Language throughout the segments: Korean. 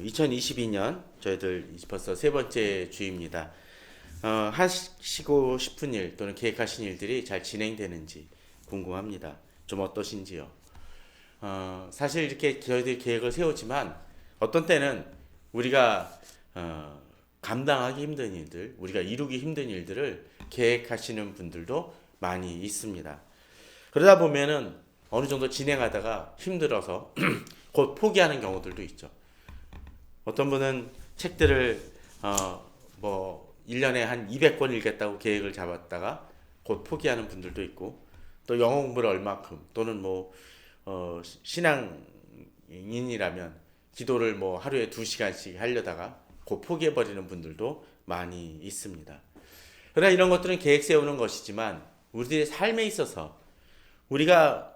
2022년 저희들 벌써 세 번째 주입니다. 하시고 싶은 일 또는 계획하신 일들이 잘 진행되는지 궁금합니다. 좀 어떠신지요? 사실 이렇게 저희들이 계획을 세우지만 어떤 때는 우리가 감당하기 힘든 일들, 우리가 이루기 힘든 일들을 계획하시는 분들도 많이 있습니다. 그러다 보면은 어느 정도 진행하다가 힘들어서 곧 포기하는 경우들도 있죠. 어떤 분은 책들을 1년에 한 200권 읽겠다고 계획을 잡았다가 곧 포기하는 분들도 있고, 또 영어 공부를 얼마큼 또는 신앙인이라면 기도를 하루에 2시간씩 하려다가 곧 포기해버리는 분들도 많이 있습니다. 그러나 이런 것들은 계획 세우는 것이지만 우리들의 삶에 있어서 우리가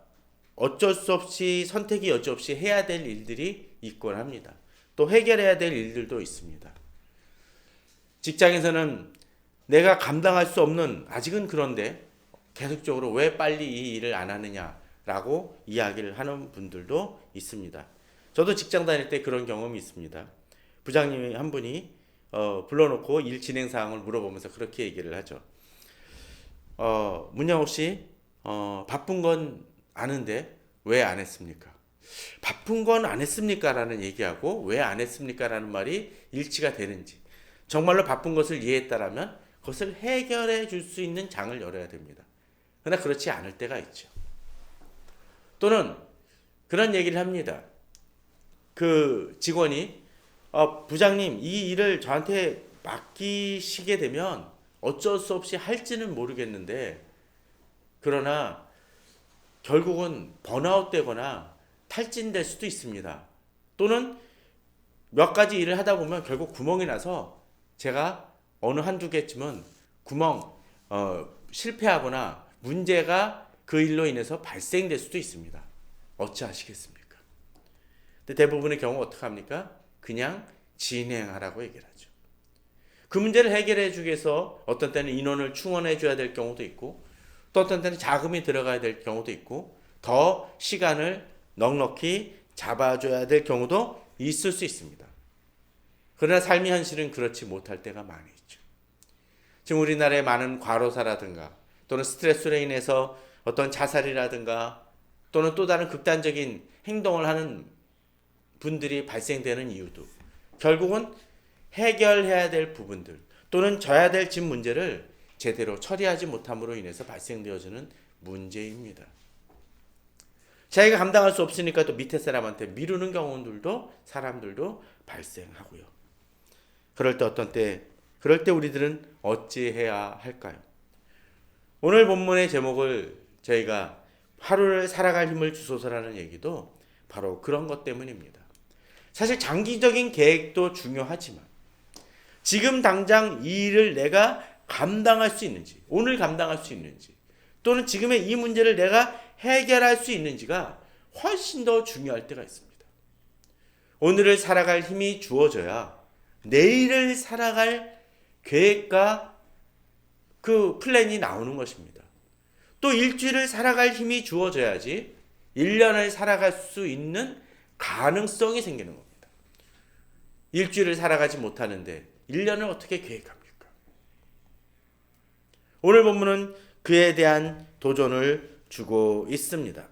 어쩔 수 없이 선택이 어쩔 수 없이 해야 될 일들이 있곤 합니다. 또 해결해야 될 일들도 있습니다. 직장에서는 내가 감당할 수 없는, 아직은 그런데 계속적으로 왜 빨리 이 일을 안 하느냐라고 이야기를 하는 분들도 있습니다. 저도 직장 다닐 때 그런 경험이 있습니다. 부장님이 한 분이 불러놓고 일 진행 사항을 물어보면서 그렇게 얘기를 하죠. 문영옥 씨, 바쁜 건 아는데 왜 안 했습니까? 바쁜 건 안 했습니까? 라는 얘기하고 왜 안 했습니까? 라는 말이 일치가 되는지, 정말로 바쁜 것을 이해했다라면 그것을 해결해 줄 수 있는 장을 열어야 됩니다. 그러나 그렇지 않을 때가 있죠. 또는 그런 얘기를 합니다. 그 직원이 부장님, 이 일을 저한테 맡기시게 되면 어쩔 수 없이 할지는 모르겠는데, 그러나 결국은 번아웃 되거나 탈진될 수도 있습니다. 또는 몇 가지 일을 하다 보면 결국 구멍이 나서 제가 어느 한두 개쯤은 실패하거나 문제가 그 일로 인해서 발생될 수도 있습니다. 어찌하시겠습니까? 근데 대부분의 경우 어떻게 합니까? 그냥 진행하라고 얘기를 하죠. 그 문제를 해결해 주기 위해서 어떤 때는 인원을 충원해 줘야 될 경우도 있고, 또 어떤 때는 자금이 들어가야 될 경우도 있고, 더 시간을 넉넉히 잡아줘야 될 경우도 있을 수 있습니다. 그러나 삶의 현실은 그렇지 못할 때가 많이 있죠. 지금 우리나라의 많은 과로사라든가 또는 스트레스로 인해서 어떤 자살이라든가 또는 또 다른 극단적인 행동을 하는 분들이 발생되는 이유도 결국은 해결해야 될 부분들 또는 져야 될 집 문제를 제대로 처리하지 못함으로 인해서 발생되어지는 문제입니다. 자기가 감당할 수 없으니까 또 밑에 사람한테 미루는 경우들도 사람들도 발생하고요. 그럴 때 우리들은 어찌해야 할까요? 오늘 본문의 제목을 저희가 하루를 살아갈 힘을 주소서라는 얘기도 바로 그런 것 때문입니다. 사실 장기적인 계획도 중요하지만 지금 당장 이 일을 내가 감당할 수 있는지, 오늘 감당할 수 있는지, 또는 지금의 이 문제를 내가 해결할 수 있는지가 훨씬 더 중요할 때가 있습니다. 오늘을 살아갈 힘이 주어져야 내일을 살아갈 계획과 그 플랜이 나오는 것입니다. 또 일주일을 살아갈 힘이 주어져야지 1년을 살아갈 수 있는 가능성이 생기는 겁니다. 일주일을 살아가지 못하는데 1년을 어떻게 계획합니까? 오늘 본문은 그에 대한 도전을 주고 있습니다.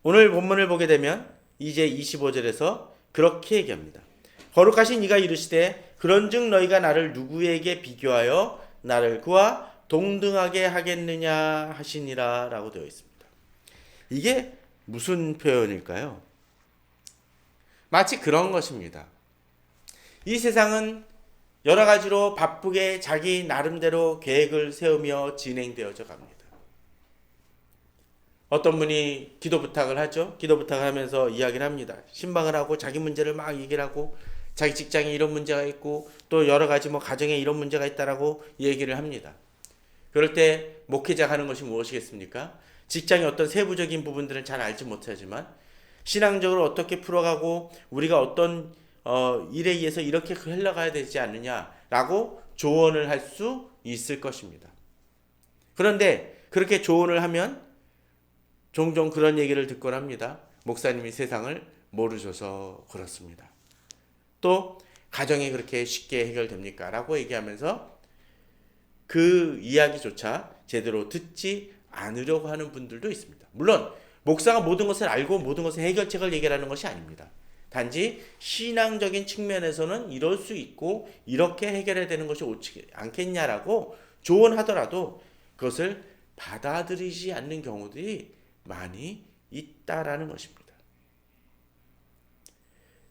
오늘 본문을 보게 되면 이제 25절에서 그렇게 얘기합니다. 거룩하신 이가 이르시되 그런즉 너희가 나를 누구에게 비교하여 나를 그와 동등하게 하겠느냐 하시니라 라고 되어 있습니다. 이게 무슨 표현일까요? 마치 그런 것입니다. 이 세상은 여러 가지로 바쁘게 자기 나름대로 계획을 세우며 진행되어져 갑니다. 어떤 분이 기도 부탁을 하죠. 기도 부탁을 하면서 이야기를 합니다. 신방을 하고 자기 문제를 막 얘기를 하고 자기 직장에 이런 문제가 있고 또 여러 가지 가정에 이런 문제가 있다라고 얘기를 합니다. 그럴 때 목회자가 하는 것이 무엇이겠습니까? 직장의 어떤 세부적인 부분들은 잘 알지 못하지만 신앙적으로 어떻게 풀어가고 우리가 어떤 일에 의해서 이렇게 흘러가야 되지 않느냐라고 조언을 할 수 있을 것입니다. 그런데 그렇게 조언을 하면 종종 그런 얘기를 듣곤 합니다. 목사님이 세상을 모르셔서 그렇습니다. 또 가정이 그렇게 쉽게 해결됩니까? 라고 얘기하면서 그 이야기조차 제대로 듣지 않으려고 하는 분들도 있습니다. 물론 목사가 모든 것을 알고 모든 것의 해결책을 얘기하는 것이 아닙니다. 단지 신앙적인 측면에서는 이럴 수 있고 이렇게 해결해야 되는 것이 옳지 않겠냐라고 조언하더라도 그것을 받아들이지 않는 경우들이 많이 있다라는 것입니다.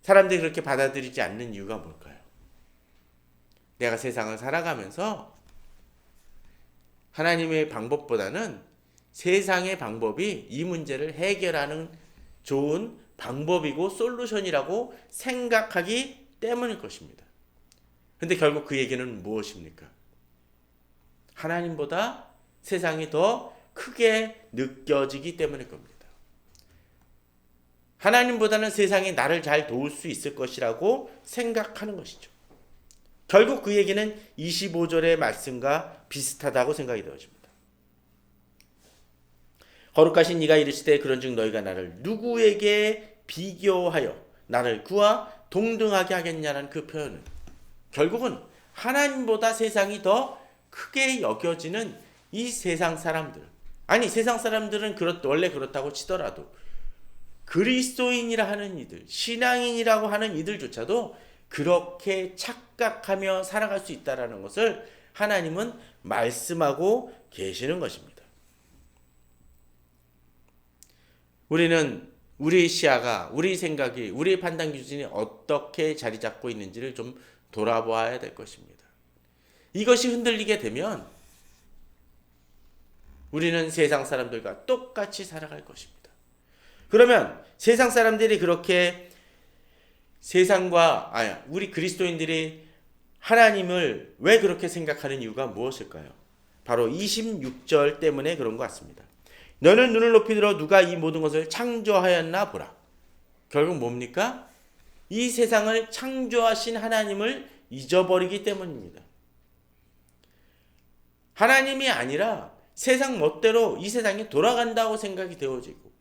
사람들이 그렇게 받아들이지 않는 이유가 뭘까요? 내가 세상을 살아가면서 하나님의 방법보다는 세상의 방법이 이 문제를 해결하는 좋은 방법이고 솔루션이라고 생각하기 때문일 것입니다. 근데 결국 그 얘기는 무엇입니까? 하나님보다 세상이 더 크게 느껴지기 때문일 겁니다. 하나님보다는 세상이 나를 잘 도울 수 있을 것이라고 생각하는 것이죠. 결국 그 얘기는 25절의 말씀과 비슷하다고 생각이 되어집니다. 거룩하신 이가 이르시되 그런즉 너희가 나를 누구에게 비교하여 나를 그와 동등하게 하겠냐는 그 표현은 결국은 하나님보다 세상이 더 크게 여겨지는 이 세상 사람들, 아니 세상 사람들은 원래 그렇다고 치더라도 그리스도인이라 하는 이들, 신앙인이라고 하는 이들조차도 그렇게 착각하며 살아갈 수 있다는 것을 하나님은 말씀하고 계시는 것입니다. 우리는 우리 시야가, 우리 생각이, 우리 판단 기준이 어떻게 자리 잡고 있는지를 좀 돌아보아야 될 것입니다. 이것이 흔들리게 되면 우리는 세상 사람들과 똑같이 살아갈 것입니다. 그러면 세상 사람들이 그렇게 우리 그리스도인들이 하나님을 왜 그렇게 생각하는 이유가 무엇일까요? 바로 26절 때문에 그런 것 같습니다. 너는 눈을 높이 들어 누가 이 모든 것을 창조하였나 보라. 결국 뭡니까? 이 세상을 창조하신 하나님을 잊어버리기 때문입니다. 하나님이 아니라 세상 멋대로 이 세상이 돌아간다고 생각이 되어지고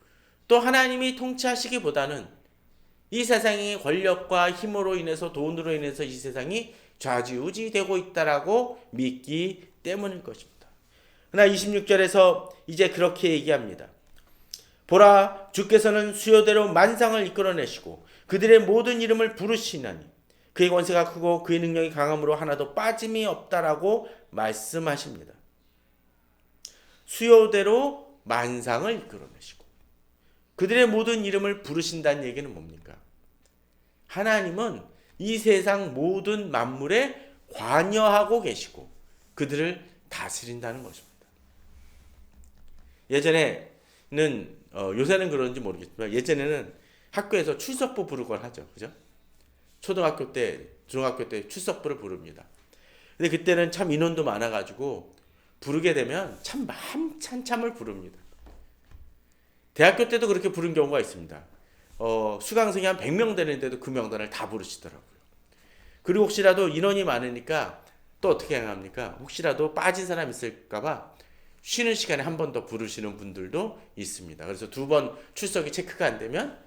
또 하나님이 통치하시기보다는 이 세상의 권력과 힘으로 인해서 돈으로 인해서 이 세상이 좌지우지되고 있다라고 믿기 때문일 것입니다. 그러나 26절에서 이제 그렇게 얘기합니다. 보라, 주께서는 수요대로 만상을 이끌어내시고 그들의 모든 이름을 부르시나니 그의 권세가 크고 그의 능력이 강함으로 하나도 빠짐이 없다라고 말씀하십니다. 수요대로 만상을 이끌어내시고 그들의 모든 이름을 부르신다는 얘기는 뭡니까? 하나님은 이 세상 모든 만물에 관여하고 계시고 그들을 다스린다는 것입니다. 예전에는 요새는 그런지 모르겠지만 예전에는 학교에서 출석부 부르곤 하죠. 그죠? 초등학교 때, 중학교 때 출석부를 부릅니다. 근데 그때는 참 인원도 많아가지고 부르게 되면 참 한참을 부릅니다. 대학교 때도 그렇게 부른 경우가 있습니다. 수강생이 한 100명 되는데도 그 명단을 다 부르시더라고요. 그리고 혹시라도 인원이 많으니까 또 어떻게 합니까? 혹시라도 빠진 사람 있을까봐 쉬는 시간에 한 번 더 부르시는 분들도 있습니다. 그래서 2번 출석이 체크가 안 되면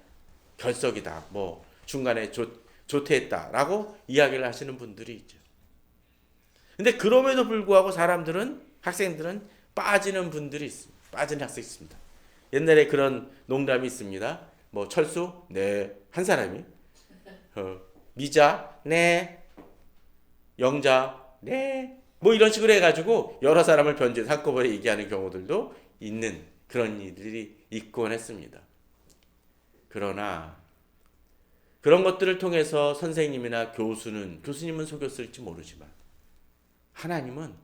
결석이다, 뭐 중간에 조퇴했다라고 이야기를 하시는 분들이 있죠. 근데 그럼에도 불구하고 학생들은 빠지는 분들이 있습니다. 빠지는 학생이 있습니다. 옛날에 그런 농담이 있습니다. 뭐 철수? 네. 한 사람이. 미자? 네. 영자? 네. 뭐 이런 식으로 해가지고 여러 사람을 변제해서 한꺼번에 얘기하는 경우들도 있는 그런 일들이 있곤 했습니다. 그러나 그런 것들을 통해서 선생님이나 교수님은 속였을지 모르지만 하나님은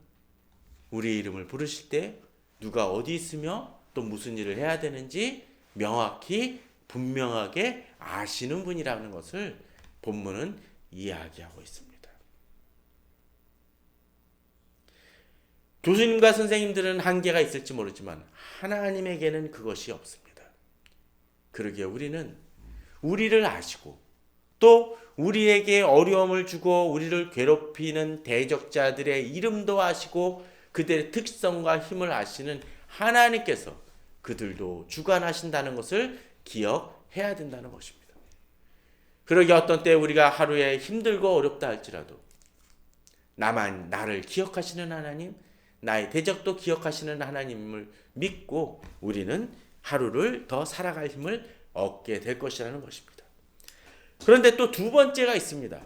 우리 이름을 부르실 때 누가 어디 있으며 또 무슨 일을 해야 되는지 명확히 분명하게 아시는 분이라는 것을 본문은 이야기하고 있습니다. 교수님과 선생님들은 한계가 있을지 모르지만 하나님에게는 그것이 없습니다. 그러기에 우리는 우리를 아시고 또 우리에게 어려움을 주고 우리를 괴롭히는 대적자들의 이름도 아시고 그들의 특성과 힘을 아시는 하나님께서 그들도 주관하신다는 것을 기억해야 된다는 것입니다. 그러게 어떤 때 우리가 하루에 힘들고 어렵다 할지라도 나를 기억하시는 하나님, 나의 대적도 기억하시는 하나님을 믿고 우리는 하루를 더 살아갈 힘을 얻게 될 것이라는 것입니다. 그런데 또 두 번째가 있습니다.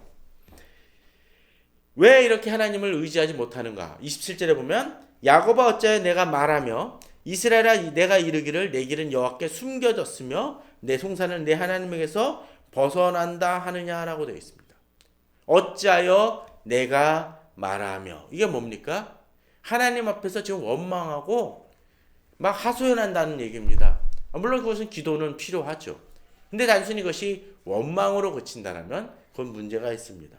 왜 이렇게 하나님을 의지하지 못하는가? 27절에 보면 야곱아 어찌하여 내가 말하며 이스라엘아 내가 이르기를 내 길은 여호와께 숨겨졌으며 내 송사는 내 하나님에게서 벗어난다 하느냐라고 되어 있습니다. 어찌하여 내가 말하며, 이게 뭡니까? 하나님 앞에서 지금 원망하고 막 하소연한다는 얘기입니다. 물론 그것은 기도는 필요하죠. 근데 단순히 그것이 원망으로 그친다면 그건 문제가 있습니다.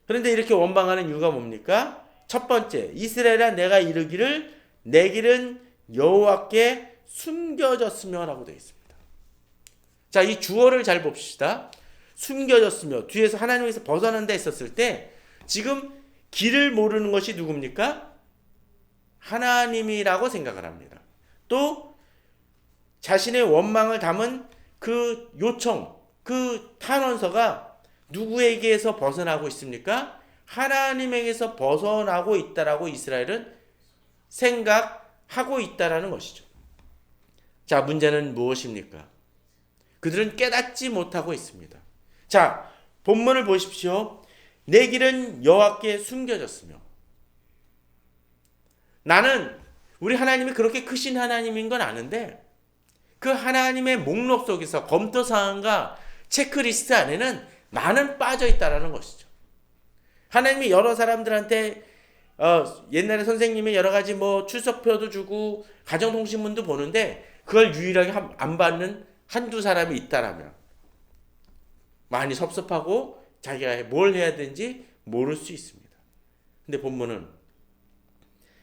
그런데 이렇게 원망하는 이유가 뭡니까? 첫 번째, 이스라엘아 내가 이르기를 내 길은 여호와께 숨겨졌으며 라고 되어 있습니다. 자, 이 주어를 잘 봅시다. 숨겨졌으며, 뒤에서 하나님에서 벗어난다 했었을 때 지금 길을 모르는 것이 누굽니까? 하나님이라고 생각을 합니다. 또 자신의 원망을 담은 그 요청, 그 탄원서가 누구에게서 벗어나고 있습니까? 하나님에게서 벗어나고 있다라고 이스라엘은 생각하고 있다라는 것이죠. 자, 문제는 무엇입니까? 그들은 깨닫지 못하고 있습니다. 자, 본문을 보십시오. 내 길은 여호와께 숨겨졌으며, 나는 우리 하나님이 그렇게 크신 하나님인 건 아는데 그 하나님의 목록 속에서 검토사항과 체크리스트 안에는 나는 빠져 있다라는 것이죠. 하나님이 여러 사람들한테 옛날에 선생님이 여러 가지 출석표도 주고 가정통신문도 보는데 그걸 유일하게 안 받는 한두 사람이 있다라면 많이 섭섭하고 자기가 뭘 해야 되는지 모를 수 있습니다. 근데 본문은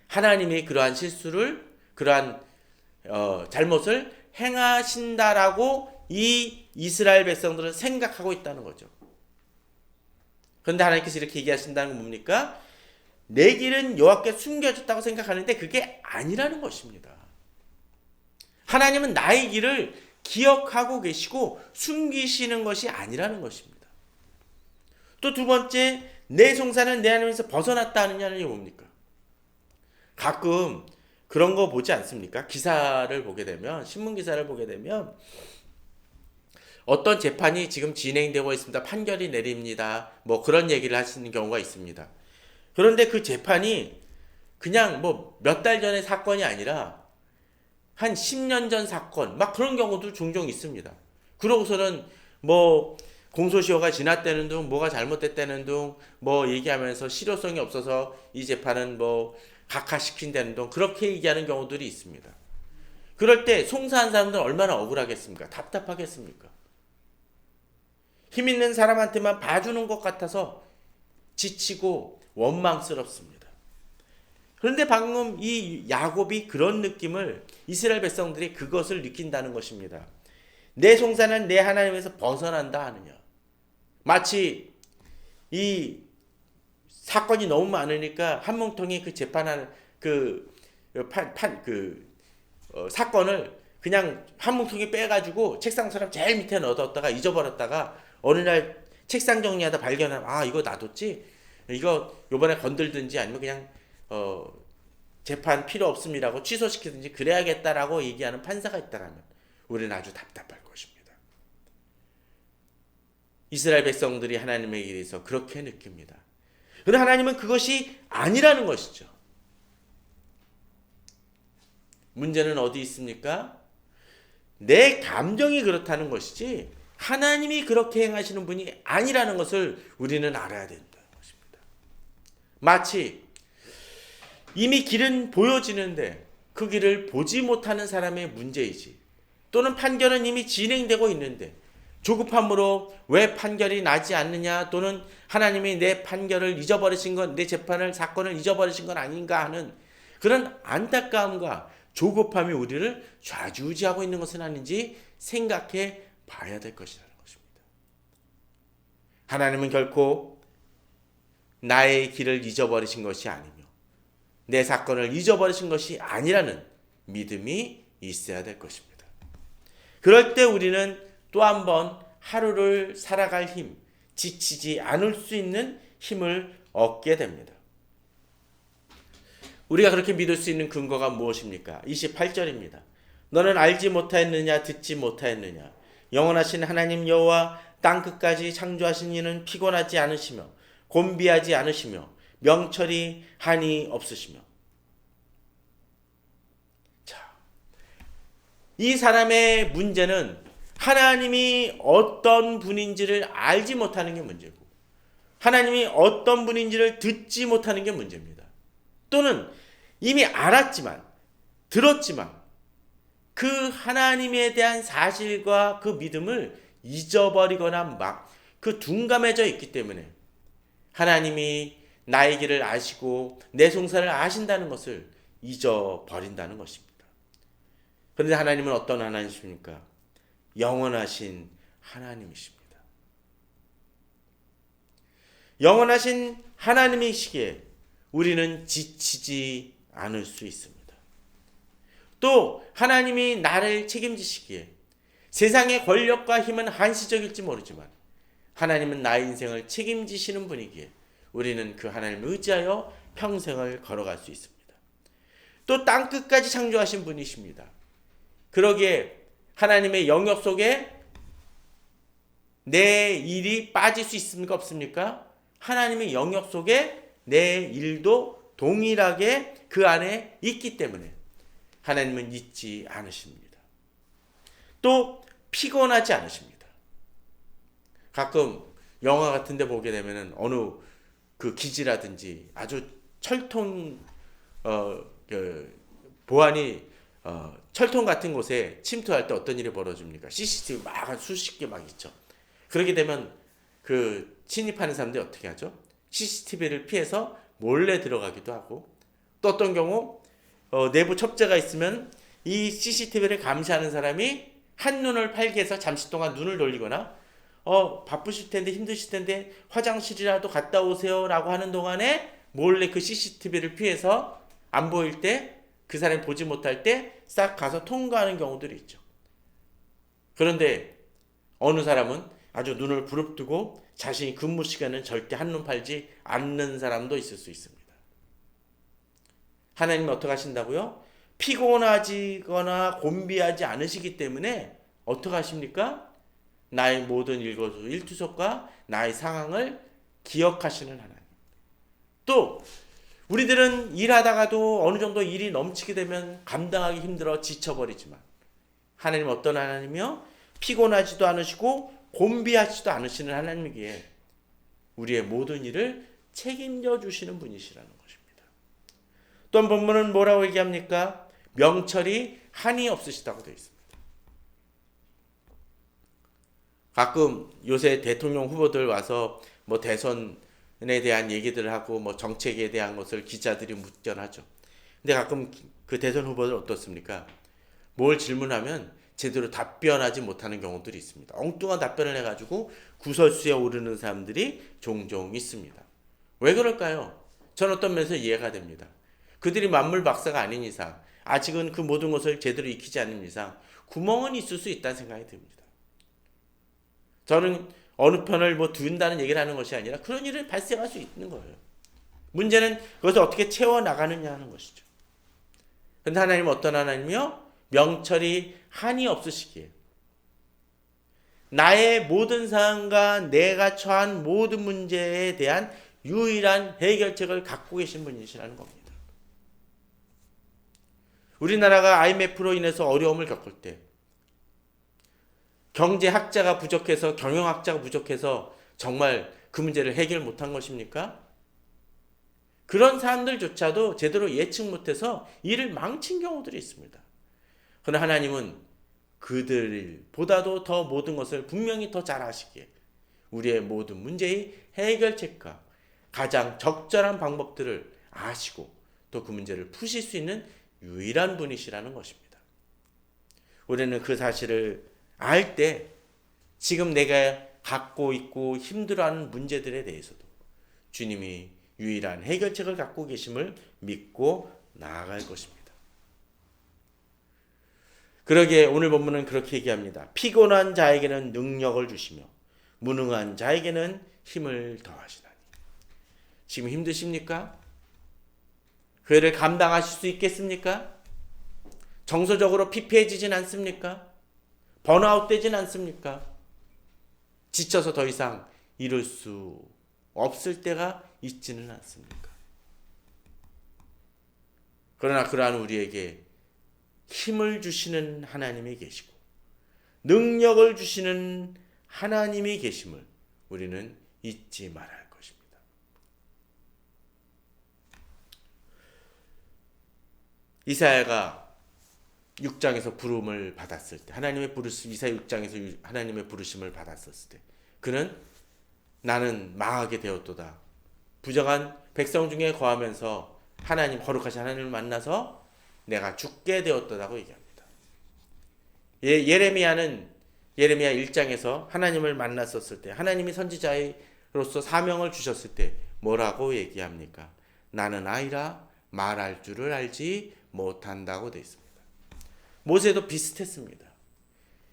하나님이 그러한 실수를, 그러한 잘못을 행하신다라고 이 이스라엘 백성들은 생각하고 있다는 거죠. 그런데 하나님께서 이렇게 얘기하신다는 건 뭡니까? 내 길은 여호와께 숨겨졌다고 생각하는데 그게 아니라는 것입니다. 하나님은 나의 길을 기억하고 계시고 숨기시는 것이 아니라는 것입니다. 또 두 번째, 내 송사는 내 하나님에서 벗어났다 하느냐는 게 뭡니까? 가끔 그런 거 보지 않습니까? 기사를 보게 되면, 신문 기사를 보게 되면 어떤 재판이 지금 진행되고 있습니다. 판결이 내립니다. 그런 얘기를 하시는 경우가 있습니다. 그런데 그 재판이 그냥 몇 달 전의 사건이 아니라 한 10년 전 사건, 그런 경우도 종종 있습니다. 그러고서는 공소시효가 지났다는 둥, 뭐가 잘못됐다는 둥, 얘기하면서 실효성이 없어서 이 재판은 각하시킨다는 둥, 그렇게 얘기하는 경우들이 있습니다. 그럴 때 송사한 사람들은 얼마나 억울하겠습니까? 답답하겠습니까? 힘 있는 사람한테만 봐주는 것 같아서 지치고 원망스럽습니다. 그런데 방금 이 야곱이 그런 느낌을, 이스라엘 백성들이 그것을 느낀다는 것입니다. 내 송사는 내 하나님에서 벗어난다 하느냐. 마치 이 사건이 너무 많으니까 한 뭉텅이 그 재판하는 사건을 그냥 한 뭉텅이 빼가지고 책상처럼 제일 밑에 넣어뒀다가 잊어버렸다가 어느 날 책상 정리하다 발견하면 이거 놔뒀지? 이거 요번에 건들든지 아니면 그냥 재판 필요 없음이라고 취소시키든지 그래야겠다라고 얘기하는 판사가 있다라면 우리는 아주 답답할 것입니다. 이스라엘 백성들이 하나님에게 대해서 그렇게 느낍니다. 그러나 하나님은 그것이 아니라는 것이죠. 문제는 어디 있습니까? 내 감정이 그렇다는 것이지 하나님이 그렇게 행하시는 분이 아니라는 것을 우리는 알아야 된다는 것입니다. 마치 이미 길은 보여지는데 그 길을 보지 못하는 사람의 문제이지, 또는 판결은 이미 진행되고 있는데 조급함으로 왜 판결이 나지 않느냐, 또는 하나님이 내 판결을 잊어버리신 건, 내 재판을, 사건을 잊어버리신 건 아닌가 하는 그런 안타까움과 조급함이 우리를 좌지우지하고 있는 것은 아닌지 생각해 봐야 될 것이라는 것입니다. 하나님은 결코 나의 길을 잊어버리신 것이 아니며 내 사건을 잊어버리신 것이 아니라는 믿음이 있어야 될 것입니다. 그럴 때 우리는 또 한 번 하루를 살아갈 힘, 지치지 않을 수 있는 힘을 얻게 됩니다. 우리가 그렇게 믿을 수 있는 근거가 무엇입니까? 28절입니다. 너는 알지 못하였느냐 듣지 못하였느냐 영원하신 하나님 여호와 땅끝까지 창조하신 이는 피곤하지 않으시며 곤비하지 않으시며 명철이 한이 없으시며. 자, 이 사람의 문제는 하나님이 어떤 분인지를 알지 못하는 게 문제고 하나님이 어떤 분인지를 듣지 못하는 게 문제입니다. 또는 이미 알았지만 들었지만 그 하나님에 대한 사실과 그 믿음을 잊어버리거나 막 그 둔감해져 있기 때문에 하나님이 나의 길을 아시고 내 송사를 아신다는 것을 잊어버린다는 것입니다. 그런데 하나님은 어떤 하나님이십니까? 영원하신 하나님이십니다. 영원하신 하나님이시기에 우리는 지치지 않을 수 있습니다. 또 하나님이 나를 책임지시기에 세상의 권력과 힘은 한시적일지 모르지만 하나님은 나의 인생을 책임지시는 분이기에 우리는 그 하나님을 의지하여 평생을 걸어갈 수 있습니다. 또 땅끝까지 창조하신 분이십니다. 그러기에 하나님의 영역 속에 내 일이 빠질 수 있습니까? 없습니까? 하나님의 영역 속에 내 일도 동일하게 그 안에 있기 때문에 하나님은 잊지 않으십니다. 또 피곤하지 않으십니다. 가끔 영화 같은 데 보게 되면은 어느 그 기지라든지 아주 철통 보안이 철통 같은 곳에 침투할 때 어떤 일이 벌어집니까? CCTV 막 한 수십 개 막 있죠. 그렇게 되면 그 침입하는 사람들이 어떻게 하죠? CCTV를 피해서 몰래 들어가기도 하고 또 어떤 경우 내부 첩자가 있으면 이 CCTV를 감시하는 사람이 한눈을 팔게 해서 잠시 동안 눈을 돌리거나 바쁘실 텐데 힘드실 텐데 화장실이라도 갔다 오세요 라고 하는 동안에 몰래 그 CCTV를 피해서 안 보일 때 그 사람이 보지 못할 때 싹 가서 통과하는 경우들이 있죠. 그런데 어느 사람은 아주 눈을 부릅뜨고 자신이 근무 시간은 절대 한눈 팔지 않는 사람도 있을 수 있습니다. 하나님은 어떻게 하신다고요? 피곤하지거나 곤비하지 않으시기 때문에 어떻게 하십니까? 나의 모든 일거수일투족과 나의 상황을 기억하시는 하나님. 또 우리들은 일하다가도 어느 정도 일이 넘치게 되면 감당하기 힘들어 지쳐버리지만 하나님은 어떤 하나님이요? 피곤하지도 않으시고 곤비하지도 않으시는 하나님이기에 우리의 모든 일을 책임져 주시는 분이시라는 것입니다. 또 본문은 뭐라고 얘기합니까? 명철이 한이 없으시다고 되어 있습니다. 가끔 요새 대통령 후보들 와서 뭐 대선에 대한 얘기들을 하고 뭐 정책에 대한 것을 기자들이 묻전하죠. 근데 가끔 그 대선 후보들 어떻습니까? 뭘 질문하면 제대로 답변하지 못하는 경우들이 있습니다. 엉뚱한 답변을 해가지고 구설수에 오르는 사람들이 종종 있습니다. 왜 그럴까요? 저는 어떤 면에서 이해가 됩니다. 그들이 만물 박사가 아닌 이상, 아직은 그 모든 것을 제대로 익히지 않은 이상 구멍은 있을 수 있다는 생각이 듭니다. 저는 어느 편을 둔다는 얘기를 하는 것이 아니라 그런 일은 발생할 수 있는 거예요. 문제는 그것을 어떻게 채워나가느냐 하는 것이죠. 그런데 하나님은 어떤 하나님이요? 명철이 한이 없으시기에 나의 모든 상황과 내가 처한 모든 문제에 대한 유일한 해결책을 갖고 계신 분이시라는 겁니다. 우리나라가 IMF로 인해서 어려움을 겪을 때 경제학자가 부족해서 경영학자가 부족해서 정말 그 문제를 해결 못한 것입니까? 그런 사람들조차도 제대로 예측 못해서 일을 망친 경우들이 있습니다. 그러나 하나님은 그들보다도 더 모든 것을 분명히 더 잘 아시기에 우리의 모든 문제의 해결책과 가장 적절한 방법들을 아시고 또 그 문제를 푸실 수 있는 유일한 분이시라는 것입니다. 우리는 그 사실을 알 때 지금 내가 갖고 있고 힘들어하는 문제들에 대해서도 주님이 유일한 해결책을 갖고 계심을 믿고 나아갈 것입니다. 그러기에 오늘 본문은 그렇게 얘기합니다. 피곤한 자에게는 능력을 주시며 무능한 자에게는 힘을 더하시나니. 지금 힘드십니까? 그 일을 감당하실 수 있겠습니까? 정서적으로 피폐해지진 않습니까? 번아웃 되진 않습니까? 지쳐서 더 이상 이룰 수 없을 때가 있지는 않습니까? 그러나 그러한 우리에게 힘을 주시는 하나님이 계시고 능력을 주시는 하나님이 계심을 우리는 잊지 말아야 할 것입니다. 이사야가 6장에서 부름을 받았을 때, 이사야 6장에서 하나님의 부르심을 받았었을 때, 그는 나는 망하게 되었도다. 부정한 백성 중에 거하면서 거룩하신 하나님을 만나서 내가 죽게 되었다고 얘기합니다. 예레미야 1장에서 하나님을 만났었을 때, 하나님이 선지자로서 사명을 주셨을 때 뭐라고 얘기합니까? 나는 아이라 말할 줄을 알지 못한다고 되어 있습니다. 모세도 비슷했습니다.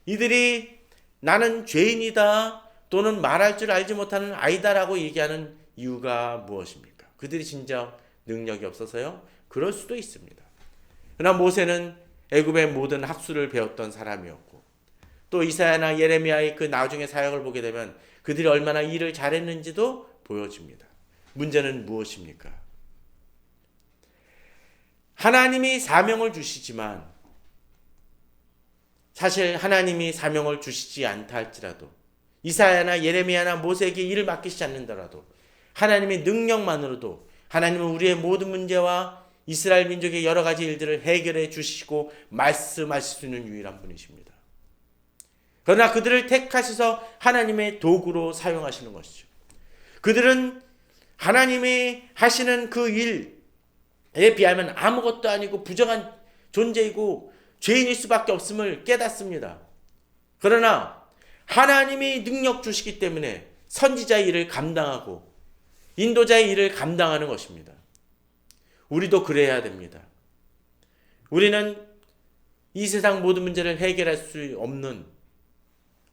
이들이 나는 죄인이다 또는 말할 줄 알지 못하는 아이다라고 얘기하는 이유가 무엇입니까? 그들이 진정 능력이 없어서요? 그럴 수도 있습니다. 그러나 모세는 애굽의 모든 학술을 배웠던 사람이었고 또 이사야나 예레미야의 그 나중의 사역을 보게 되면 그들이 얼마나 일을 잘했는지도 보여집니다. 문제는 무엇입니까? 하나님이 사명을 주시지만 사실 하나님이 사명을 주시지 않다 할지라도 이사야나 예레미야나 모세에게 일을 맡기시지 않는다라도 하나님의 능력만으로도 하나님은 우리의 모든 문제와 이스라엘 민족의 여러 가지 일들을 해결해 주시고 말씀하실 수 있는 유일한 분이십니다. 그러나 그들을 택하셔서 하나님의 도구로 사용하시는 것이죠. 그들은 하나님이 하시는 그 일에 비하면 아무것도 아니고 부정한 존재이고 죄인일 수밖에 없음을 깨닫습니다. 그러나 하나님이 능력 주시기 때문에 선지자의 일을 감당하고 인도자의 일을 감당하는 것입니다. 우리도 그래야 됩니다. 우리는 이 세상 모든 문제를 해결할 수 없는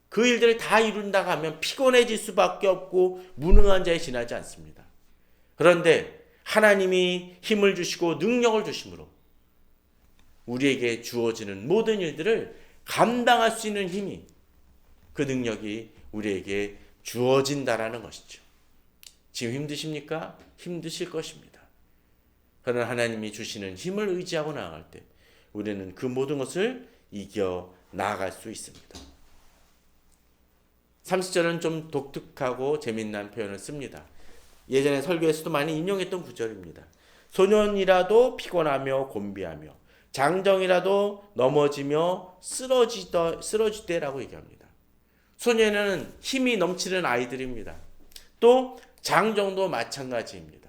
그 일들을 다 이룬다고 하면 피곤해질 수밖에 없고 무능한 자에 지나지 않습니다. 그런데 하나님이 힘을 주시고 능력을 주심으로 우리에게 주어지는 모든 일들을 감당할 수 있는 힘이, 그 능력이 우리에게 주어진다라는 것이죠. 지금 힘드십니까? 힘드실 것입니다. 그러나 하나님이 주시는 힘을 의지하고 나아갈 때 우리는 그 모든 것을 이겨 나아갈 수 있습니다. 30절은 좀 독특하고 재미난 표현을 씁니다. 예전에 설교에서도 많이 인용했던 구절입니다. 소년이라도 피곤하며 곤비하며 장정이라도 넘어지며 쓰러지되라고 얘기합니다. 소년은 힘이 넘치는 아이들입니다. 또 장정도 마찬가지입니다.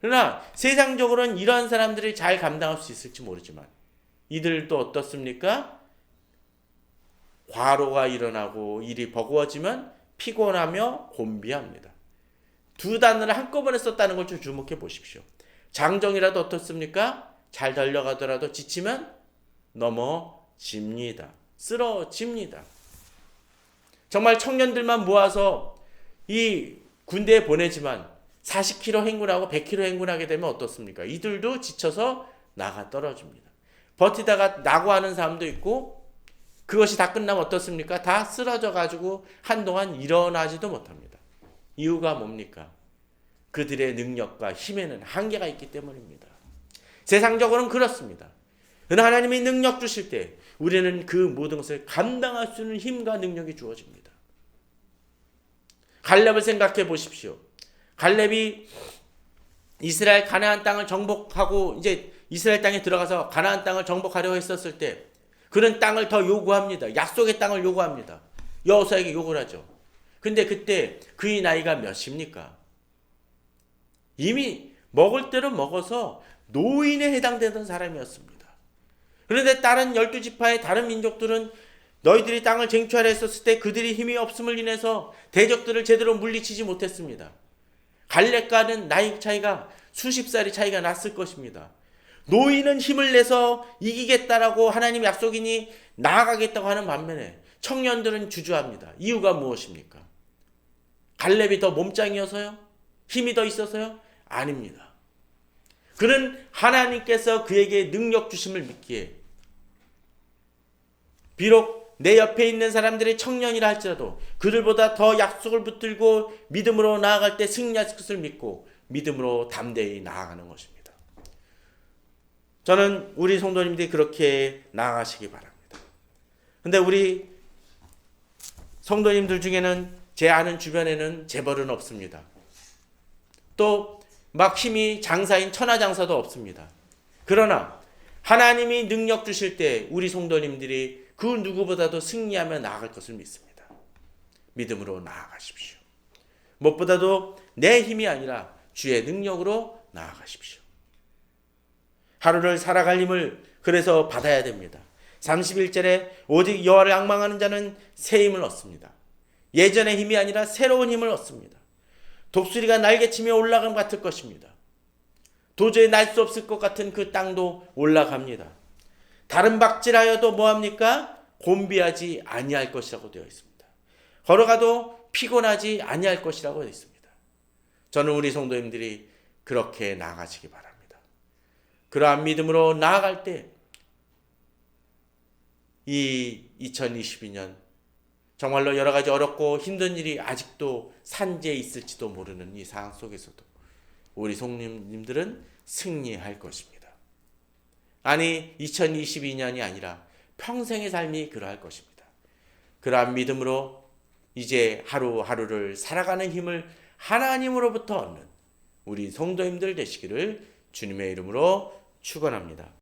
그러나 세상적으로는 이러한 사람들이 잘 감당할 수 있을지 모르지만 이들도 어떻습니까? 과로가 일어나고 일이 버거워지면 피곤하며 곤비합니다. 두 단어를 한꺼번에 썼다는 걸 좀 주목해 보십시오. 장정이라도 어떻습니까? 잘 달려가더라도 지치면 넘어집니다. 쓰러집니다. 정말 청년들만 모아서 이 군대에 보내지만 40km 행군하고 100km 행군하게 되면 어떻습니까? 이들도 지쳐서 나가 떨어집니다. 버티다가 낙오하는 사람도 있고 그것이 다 끝나면 어떻습니까? 다 쓰러져 가지고 한동안 일어나지도 못합니다. 이유가 뭡니까? 그들의 능력과 힘에는 한계가 있기 때문입니다. 세상적으로는 그렇습니다. 그러나 하나님이 능력 주실 때 우리는 그 모든 것을 감당할 수 있는 힘과 능력이 주어집니다. 갈렙을 생각해 보십시오. 갈렙이 이스라엘 가나안 땅을 정복하고 이제 이스라엘 땅에 들어가서 가나안 땅을 정복하려고 했었을 때 그런 땅을 더 요구합니다. 약속의 땅을 요구합니다. 여호수아에게 요구를 하죠. 근데 그때 그의 나이가 몇입니까? 이미 먹을 대로 먹어서 노인에 해당되던 사람이었습니다. 그런데 다른 12지파의 다른 민족들은 너희들이 땅을 쟁취하려 했었을 때 그들이 힘이 없음을 인해서 대적들을 제대로 물리치지 못했습니다. 갈렙과는 나이 차이가 수십 살이 차이가 났을 것입니다. 노인은 힘을 내서 이기겠다라고 하나님 약속이니 나아가겠다고 하는 반면에 청년들은 주저합니다. 이유가 무엇입니까? 갈렙이 더 몸짱이어서요? 힘이 더 있어서요? 아닙니다. 그는 하나님께서 그에게 능력 주심을 믿기에 비록 내 옆에 있는 사람들이 청년이라 할지라도 그들보다 더 약속을 붙들고 믿음으로 나아갈 때 승리할 것을 믿고 믿음으로 담대히 나아가는 것입니다. 저는 우리 성도님들이 그렇게 나아가시기 바랍니다. 근데 우리 성도님들 중에는 제 아는 주변에는 재벌은 없습니다. 또 막 힘이 장사인 천하장사도 없습니다. 그러나 하나님이 능력 주실 때 우리 성도님들이 그 누구보다도 승리하며 나아갈 것을 믿습니다. 믿음으로 나아가십시오. 무엇보다도 내 힘이 아니라 주의 능력으로 나아가십시오. 하루를 살아갈 힘을 그래서 받아야 됩니다. 31절에 오직 여호와를 앙망하는 자는 새 힘을 얻습니다. 예전의 힘이 아니라 새로운 힘을 얻습니다. 독수리가 날개치며 올라감 같을 것입니다. 도저히 날 수 없을 것 같은 그 땅도 올라갑니다. 다른 박질하여도 뭐합니까? 곤비하지 아니할 것이라고 되어 있습니다. 걸어가도 피곤하지 아니할 것이라고 되어 있습니다. 저는 우리 성도님들이 그렇게 나아가시기 바랍니다. 그러한 믿음으로 나아갈 때 이 2022년 정말로 여러 가지 어렵고 힘든 일이 아직도 산재에 있을지도 모르는 이 상황 속에서도 우리 성도님들은 승리할 것입니다. 아니 2022년이 아니라 평생의 삶이 그러할 것입니다. 그러한 믿음으로 이제 하루하루를 살아가는 힘을 하나님으로부터 얻는 우리 성도님들 되시기를 주님의 이름으로 축원합니다.